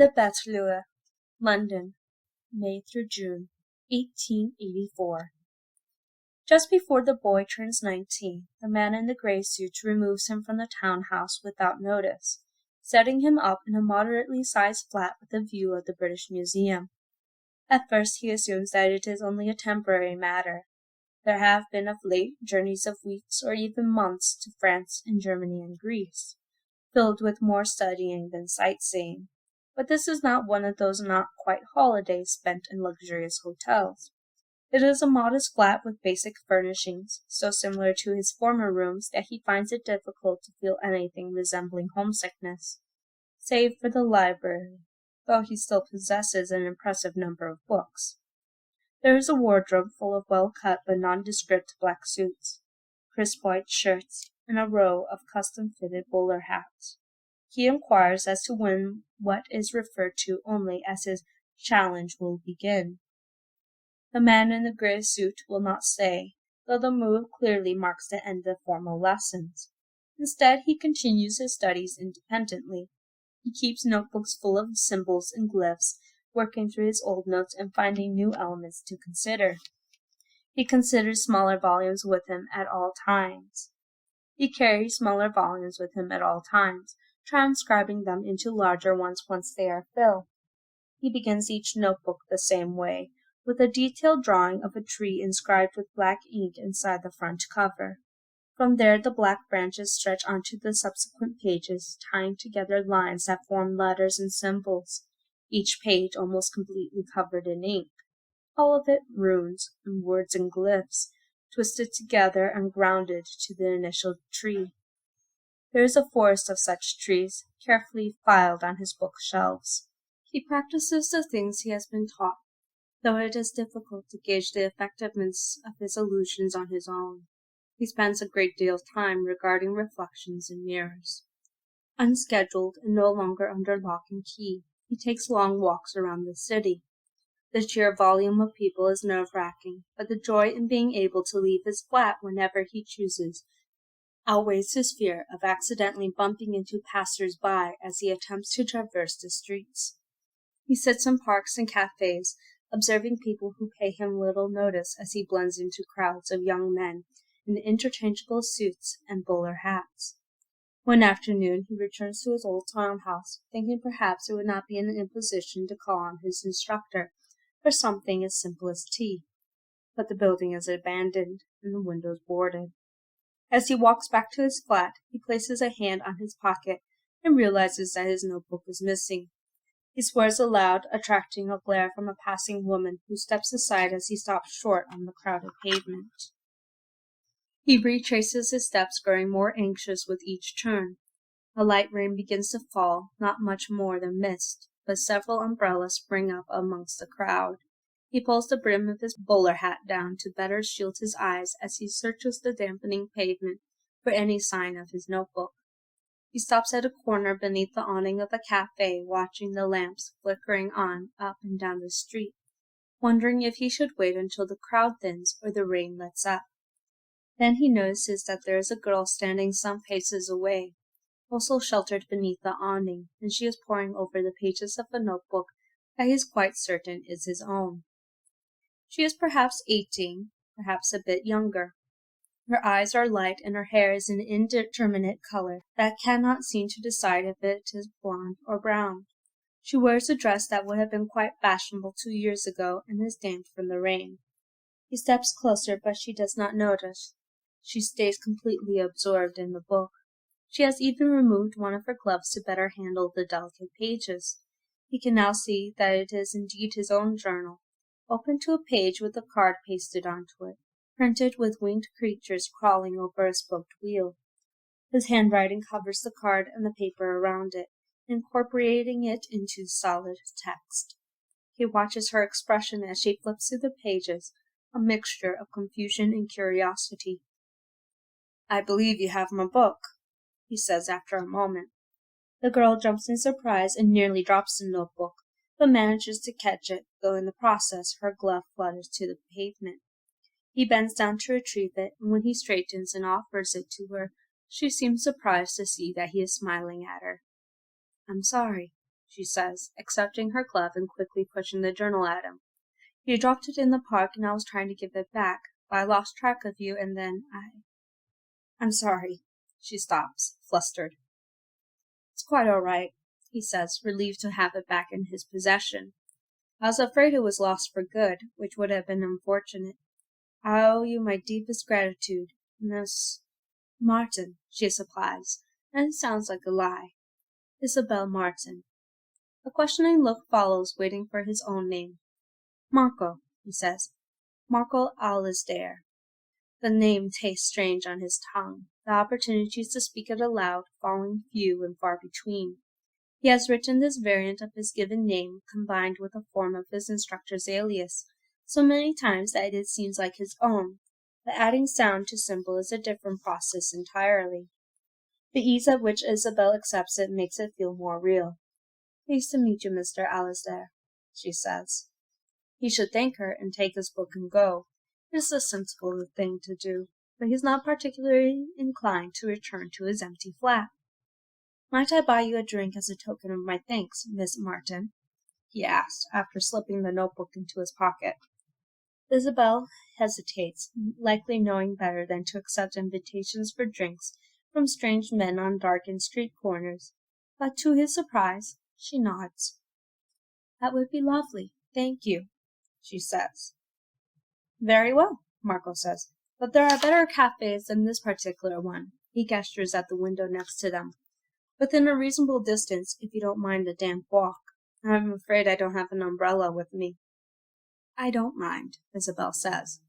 The Bateleur, London, May through June, 1884. Just before the boy turns 19, the man in the grey suit removes him from the townhouse without notice, setting him up in a moderately sized flat with a view of the British Museum. At first he assumes that it is only a temporary matter. There have been of late journeys of weeks or even months to France and Germany and Greece, filled with more studying than sightseeing. But this is not one of those not quite holidays spent in luxurious hotels. It is a modest flat with basic furnishings, so similar to his former rooms that he finds it difficult to feel anything resembling homesickness, save for the library, though he still possesses an impressive number of books. There is a wardrobe full of well-cut but nondescript black suits, crisp white shirts, and a row of custom-fitted bowler hats. He inquires as to when what is referred to only as his challenge will begin. The man in the grey suit will not say, though the move clearly marks the end of formal lessons. Instead, he continues his studies independently. He keeps notebooks full of symbols and glyphs, working through his old notes and finding new elements to consider. He carries smaller volumes with him at all times, transcribing them into larger ones once they are filled. He begins each notebook the same way, with a detailed drawing of a tree inscribed with black ink inside the front cover. From there the black branches stretch onto the subsequent pages, tying together lines that form letters and symbols, each page almost completely covered in ink. All of it runes and words and glyphs, twisted together and grounded to the initial tree. There is a forest of such trees, carefully filed on his bookshelves. He practices the things he has been taught, though it is difficult to gauge the effectiveness of his illusions on his own. He spends a great deal of time regarding reflections in mirrors. Unscheduled and no longer under lock and key, he takes long walks around the city. The sheer volume of people is nerve-wracking, but the joy in being able to leave his flat whenever he chooses outweighs his fear of accidentally bumping into passers-by as he attempts to traverse the streets. He sits in parks and cafes, observing people who pay him little notice as he blends into crowds of young men in interchangeable suits and bowler hats. One afternoon he returns to his old townhouse, thinking perhaps it would not be an imposition to call on his instructor for something as simple as tea. But the building is abandoned and the windows boarded. As he walks back to his flat, he places a hand on his pocket and realizes that his notebook is missing. He swears aloud, attracting a glare from a passing woman who steps aside as he stops short on the crowded pavement. He retraces his steps, growing more anxious with each turn. A light rain begins to fall, not much more than mist, but several umbrellas spring up amongst the crowd. He pulls the brim of his bowler hat down to better shield his eyes as he searches the dampening pavement for any sign of his notebook. He stops at a corner beneath the awning of a cafe, watching the lamps flickering on up and down the street, wondering if he should wait until the crowd thins or the rain lets up. Then he notices that there is a girl standing some paces away, also sheltered beneath the awning, and she is poring over the pages of a notebook that he is quite certain is his own. She is perhaps 18, perhaps a bit younger. Her eyes are light, and her hair is an indeterminate color that cannot seem to decide if it is blonde or brown. She wears a dress that would have been quite fashionable 2 years ago and is damp from the rain. He steps closer, but she does not notice. She stays completely absorbed in the book. She has even removed one of her gloves to better handle the delicate pages. He can now see that it is indeed his own journal, open to a page with a card pasted onto it, printed with winged creatures crawling over a spoked wheel. His handwriting covers the card and the paper around it, incorporating it into solid text. He watches her expression as she flips through the pages, a mixture of confusion and curiosity. "I believe you have my book," he says after a moment. The girl jumps in surprise and nearly drops the notebook, but manages to catch it, though in the process her glove flutters to the pavement. He bends down to retrieve it, and when he straightens and offers it to her, she seems surprised to see that he is smiling at her. "I'm sorry," she says, accepting her glove and quickly pushing the journal at him. You dropped it in the park and I was trying to give it back, but I lost track of you and then I'm sorry. She stops, flustered. It's quite all right, he says, relieved to have it back in his possession. I was afraid it was lost for good, which would have been unfortunate. I owe you my deepest gratitude, Miss Martin, she supplies, and it sounds like a lie. Isobel Martin. A questioning look follows, waiting for his own name. Marco, he says. Marco Alasdair. The name tastes strange on his tongue, the opportunities to speak it aloud falling few and far between. He has written this variant of his given name combined with a form of his instructor's alias, so many times that it seems like his own, but adding sound to symbol is a different process entirely. The ease at which Isobel accepts it makes it feel more real. Pleased to meet you, Mr. Alasdair, she says. He should thank her and take his book and go. It is a sensible thing to do, but he is not particularly inclined to return to his empty flat. Might I buy you a drink as a token of my thanks, Miss Martin? He asked, after slipping the notebook into his pocket. Isobel hesitates, likely knowing better than to accept invitations for drinks from strange men on darkened street corners, but to his surprise, she nods. That would be lovely, thank you, she says. Very well, Marco says, but there are better cafes than this particular one. He gestures at the window next to them. Within a reasonable distance, if you don't mind a damp walk. I'm afraid I don't have an umbrella with me. I don't mind, Isobel says.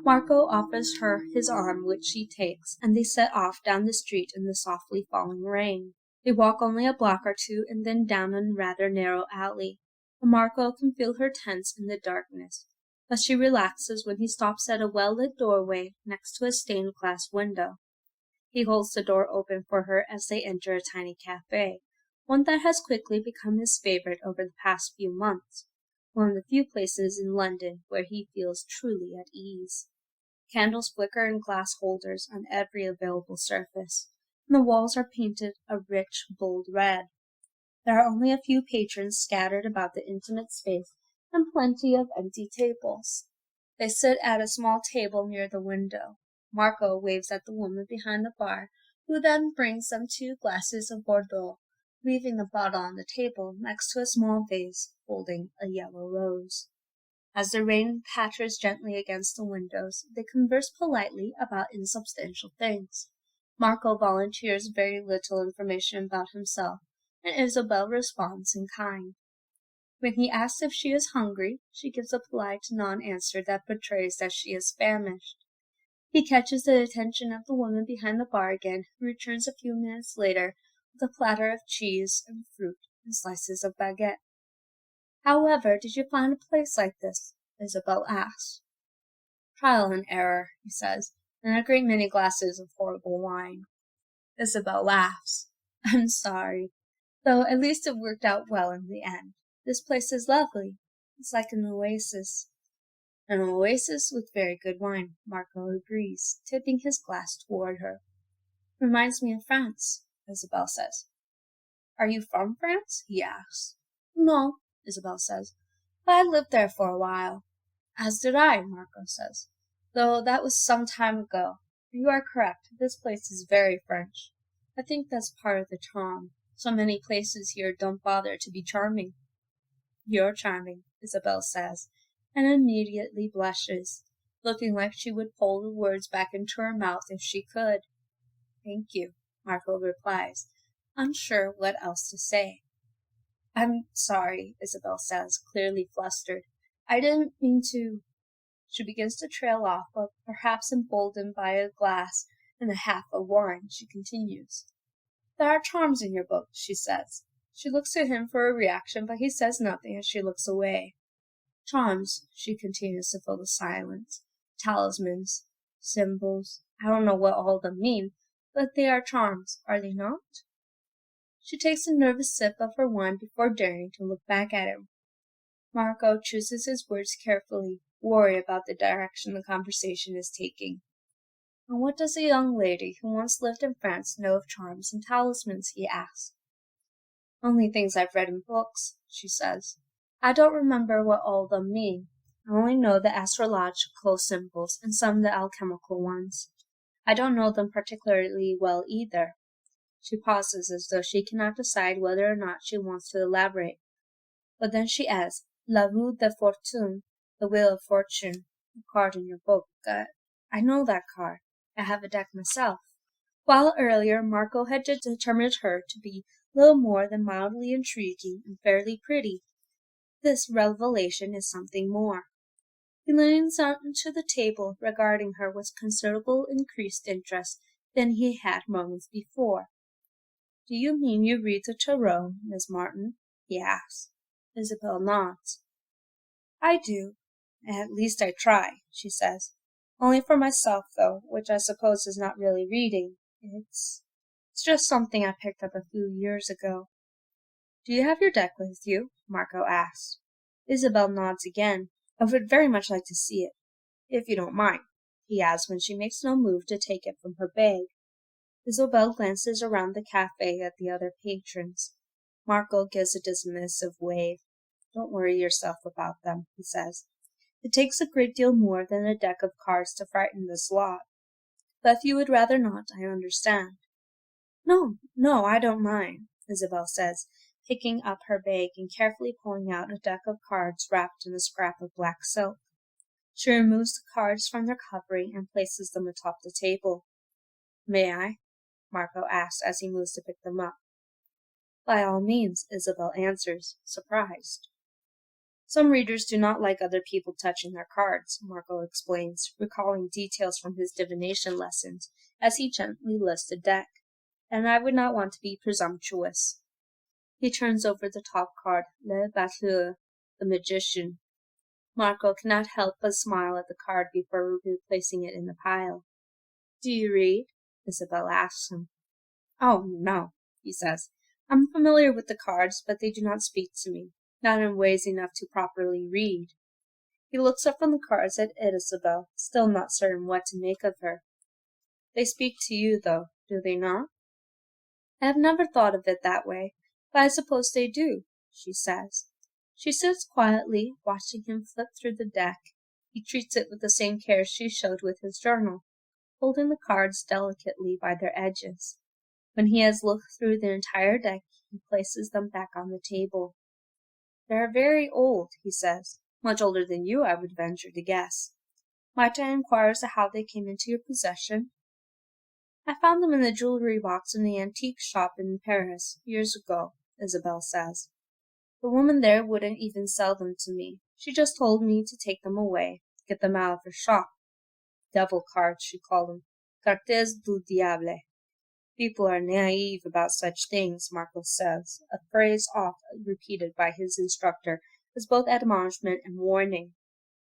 Marco offers her his arm, which she takes, and they set off down the street in the softly falling rain. They walk only a block or two and then down a rather narrow alley, and Marco can feel her tense in the darkness, but she relaxes when he stops at a well-lit doorway next to a stained glass window. He holds the door open for her as they enter a tiny cafe, one that has quickly become his favorite over the past few months, one of the few places in London where he feels truly at ease. Candles flicker in glass holders on every available surface, and the walls are painted a rich, bold red. There are only a few patrons scattered about the intimate space and plenty of empty tables. They sit at a small table near the window. Marco waves at the woman behind the bar, who then brings them 2 glasses of Bordeaux, leaving the bottle on the table next to a small vase holding a yellow rose. As the rain patters gently against the windows, they converse politely about insubstantial things. Marco volunteers very little information about himself, and Isobel responds in kind. When he asks if she is hungry, she gives a polite non-answer that betrays that she is famished. He catches the attention of the woman behind the bar again, who returns a few minutes later with a platter of cheese and fruit and slices of baguette. However did you find a place like this? Isobel asks. Trial and error, he says, and a great many glasses of horrible wine. Isobel laughs. I'm sorry, though at least it worked out well in the end. This place is lovely. It's like an oasis. An oasis with very good wine, Marco agrees, tipping his glass toward her. Reminds me of France, Isobel says. Are you from France? He asks. No, Isobel says, but I lived there for a while. As did I, Marco says, though that was some time ago. You are correct, this place is very French. I think that's part of the charm. So many places here don't bother to be charming. You're charming, Isobel says, and immediately blushes, looking like she would pull the words back into her mouth if she could. Thank you, Marco replies, unsure what else to say. I'm sorry, Isobel says, clearly flustered. I didn't mean to. She begins to trail off, but perhaps emboldened by a glass and a half of wine, she continues. There are charms in your book, she says. She looks to him for a reaction, but he says nothing as she looks away. Charms, she continues to fill the silence. Talismans, symbols. I don't know what all of them mean, but they are charms, are they not? She takes a nervous sip of her wine before daring to look back at him. Marco chooses his words carefully, worried about the direction the conversation is taking. And what does a young lady who once lived in France know of charms and talismans? He asks. Only things I've read in books, she says. I don't remember what all of them mean. I only know the astrological symbols and some of the alchemical ones. I don't know them particularly well either. She pauses as though she cannot decide whether or not she wants to elaborate. But then she adds, La Roue de Fortune, the Wheel of Fortune, the card in your book. I know that card. I have a deck myself. While earlier Marco had determined her to be little more than mildly intriguing and fairly pretty, this revelation is something more. He leans onto the table, regarding her with considerable increased interest than he had moments before. Do you mean you read the tarot, Miss Martin? He asks. Isobel nods. I do. At least I try, she says. Only for myself, though, which I suppose is not really reading. It's just something I picked up a few years ago. Do you have your deck with you? Marco asks. Isobel nods again. I would very much like to see it, if you don't mind, he adds when she makes no move to take it from her bag. Isobel glances around the cafe at the other patrons. Marco gives a dismissive wave. Don't worry yourself about them, he says. It takes a great deal more than a deck of cards to frighten this lot. But if you would rather not, I understand. No, I don't mind, Isobel says, picking up her bag and carefully pulling out a deck of cards wrapped in a scrap of black silk. She removes the cards from their covering and places them atop the table. May I? Marco asks as he moves to pick them up. By all means, Isobel answers, surprised. Some readers do not like other people touching their cards, Marco explains, recalling details from his divination lessons as he gently lifts a deck, and I would not want to be presumptuous. He turns over the top card, Le Bateleur, the magician. Marco cannot help but smile at the card before replacing it in the pile. Do you read? Isobel asks him. Oh, no, he says. I'm familiar with the cards, but they do not speak to me, not in ways enough to properly read. He looks up from the cards at Isobel, still not certain what to make of her. They speak to you, though, do they not? I have never thought of it that way, but I suppose they do, she says. She sits quietly, watching him flip through the deck. He treats it with the same care she showed with his journal, holding the cards delicately by their edges. When he has looked through the entire deck, he places them back on the table. They are very old, he says. Much older than you, I would venture to guess. Might I inquire as to how they came into your possession? I found them in the jewelry box in the antique shop in Paris, years ago, Isobel says. The woman there wouldn't even sell them to me. She just told me to take them away, get them out of her shop. Devil cards, she called them. Cartes du diable. People are naive about such things, Marco says, a phrase often repeated by his instructor as both admonishment and warning,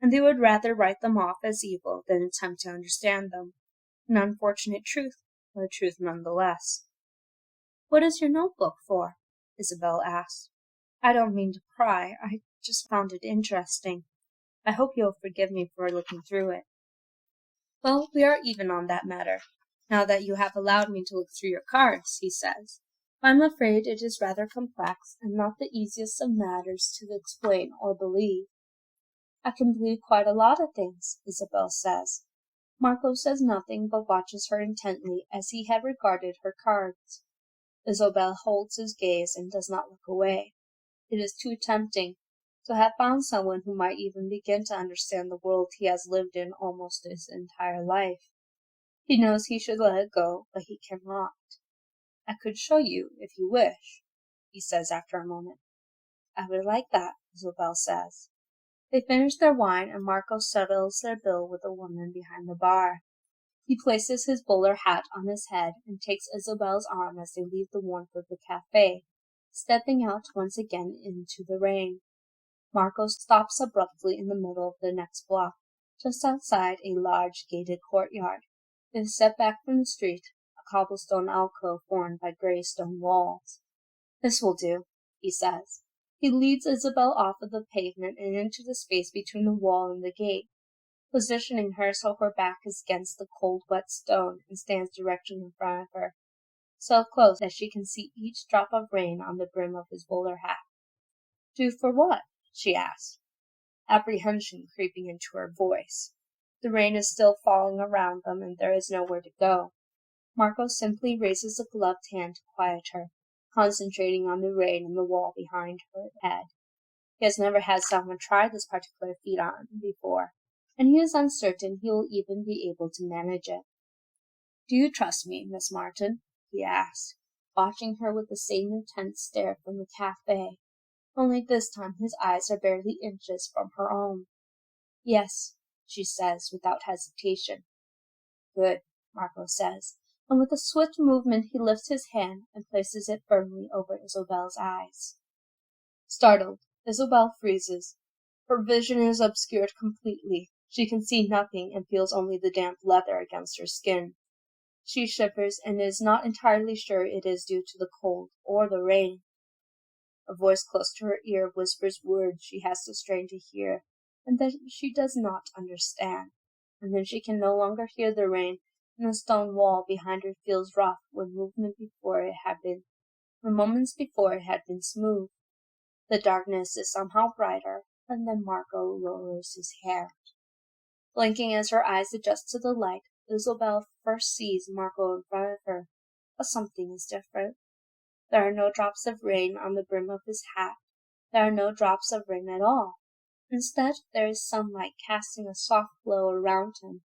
and they would rather write them off as evil than attempt to understand them. An unfortunate truth, but a truth nonetheless. What is your notebook for? Isobel asked. I don't mean to pry. I just found it interesting. I hope you'll forgive me for looking through it. Well, we are even on that matter, now that you have allowed me to look through your cards, he says. I'm afraid it is rather complex and not the easiest of matters to explain or believe. I can believe quite a lot of things, Isobel says. Marco says nothing but watches her intently as he had regarded her cards. Isobel holds his gaze and does not look away. It is too tempting to have found someone who might even begin to understand the world he has lived in almost his entire life. He knows he should let it go, but he cannot. I could show you, if you wish, he says after a moment. I would like that, Isobel says. They finish their wine, and Marco settles their bill with the woman behind the bar. He places his bowler hat on his head and takes Isobel's arm as they leave the warmth of the cafe, stepping out once again into the rain. Marco stops abruptly in the middle of the next block, just outside a large gated courtyard. It is set back from the street, a cobblestone alcove formed by grey stone walls. This will do, he says. He leads Isobel off of the pavement and into the space between the wall and the gate, positioning her so her back is against the cold, wet stone and stands directly in front of her. so close that she can see each drop of rain on the brim of his bowler hat. "Do for what?" she asked, apprehension creeping into her voice. The rain is still falling around them, and there is nowhere to go. Marco simply raises a gloved hand to quiet her, concentrating on the rain and the wall behind her head. He has never had someone try this particular feat on him before, and he is uncertain he will even be able to manage it. "Do you trust me, Miss Martin?" he asked, watching her with the same intense stare from the cafe, only this time his eyes are barely inches from her own. "Yes," she says without hesitation. "Good," Marco says, and with a swift movement he lifts his hand and places it firmly over Isobel's eyes. Startled, Isobel freezes. Her vision is obscured completely. She can see nothing and feels only the damp leather against her skin. She shivers and is not entirely sure it is due to the cold or the rain. A voice close to her ear whispers words she has to strain to hear, and that she does not understand. And then she can no longer hear the rain, and the stone wall behind her feels rough when moments before it had been smooth. The darkness is somehow brighter, and then Marco lowers his hair. Blinking as her eyes adjust to the light, Isobel first sees Marco in front of her, but something is different. There are no drops of rain on the brim of his hat. There are no drops of rain at all. Instead, there is sunlight casting a soft glow around him.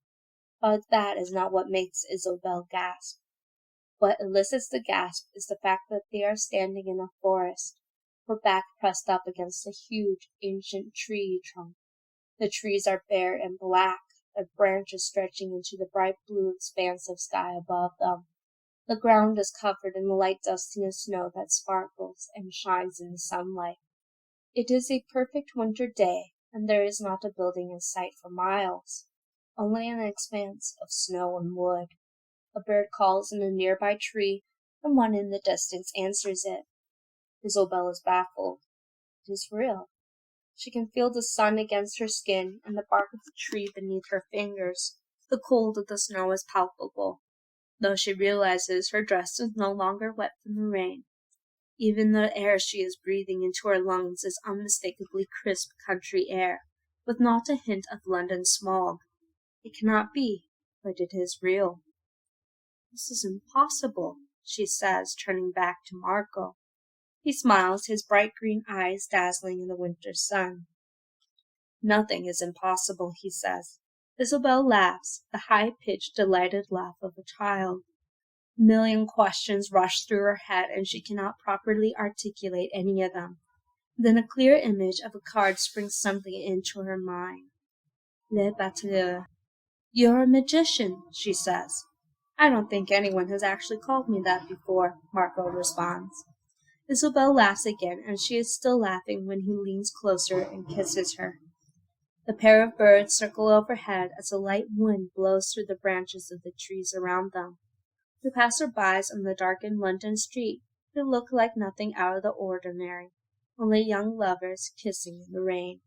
But that is not what makes Isobel gasp. What elicits the gasp is the fact that they are standing in a forest, her back pressed up against a huge, ancient tree trunk. The trees are bare and black, their branches stretching into the bright blue expanse of sky above them. The ground is covered in light dustiness snow that sparkles and shines in the sunlight. It is a perfect winter day, and there is not a building in sight for miles, only an expanse of snow and wood. A bird calls in a nearby tree, and one in the distance answers it. Isobel is baffled. It is real. She can feel the sun against her skin and the bark of the tree beneath her fingers. The cold of the snow is palpable, though she realizes her dress is no longer wet from the rain. Even the air she is breathing into her lungs is unmistakably crisp country air, with not a hint of London smog. It cannot be, but it is real. "This is impossible," she says, turning back to Marco. He smiles, his bright green eyes dazzling in the winter sun. "Nothing is impossible," he says. Isobel laughs, the high-pitched, delighted laugh of a child. A million questions rush through her head, and she cannot properly articulate any of them. Then a clear image of a card springs suddenly into her mind. Le Bateleur. "You're a magician," she says. "I don't think anyone has actually called me that before," Marco responds. Isobel laughs again, and she is still laughing when he leans closer and kisses her. The pair of birds circle overhead as a light wind blows through the branches of the trees around them. To passer-bys on the darkened London street, they look like nothing out of the ordinary, only young lovers kissing in the rain.